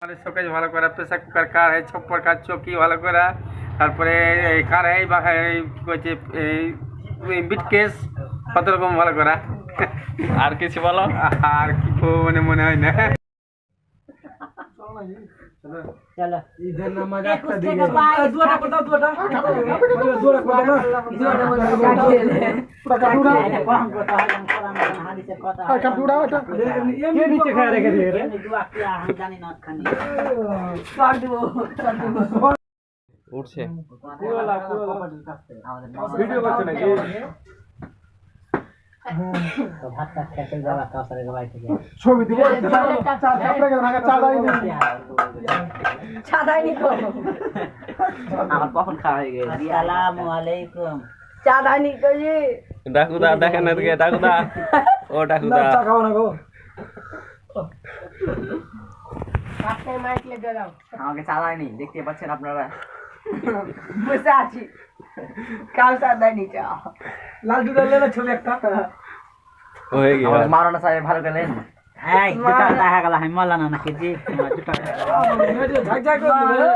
মানে শোকেজ ভালো করা, প্রেসার কুকার কার হয়, ছপ্পর কার চৌকি ভালো করা, তারপরে এই কার হয় বা কি কইছে বিট কেস কত রকম ভালো করা। আর কিছু বলো। আর কি মানে মনে হয় না। चलो इधर नमाज एक आपका उसके दिया बाद दुआरा को दो दुआरा दुआरा को ना पूरा कटूरा कौन को तो हम कुरान में हादीस से पता है कटूरा ये नीचे खा रखे थे रे दुआ किया हम जाने ना खानी উঠছে पूरा वीडियो करते ना तो भात का खेते जावा कासर के भाई के ছবি দিব চার থাপড়ে কে না চা দাই নি চাঁদাই নি কো আমার কখন খাওয়া হয়ে গেছে আসসালামু আলাইকুম চাঁদাই নি কো জি ডাকুদা দেখেন এদিকে ডাকুদা ও ডাকুদা চা খাও না গো আপনি মাইক লেগে দাও আমাকে চা দেয়নি দেখতে পাচ্ছেন আপনারা বসে আছি কাল চাঁদাই নি চা লাল দুধ লে না ছবি একটা হয়ে গেল আমার মারানা সাহেব ভালো গেলেন এই দুটা দেখা গেল আমি মালানা নাকি জি দুটা ঝাক ঝাক করে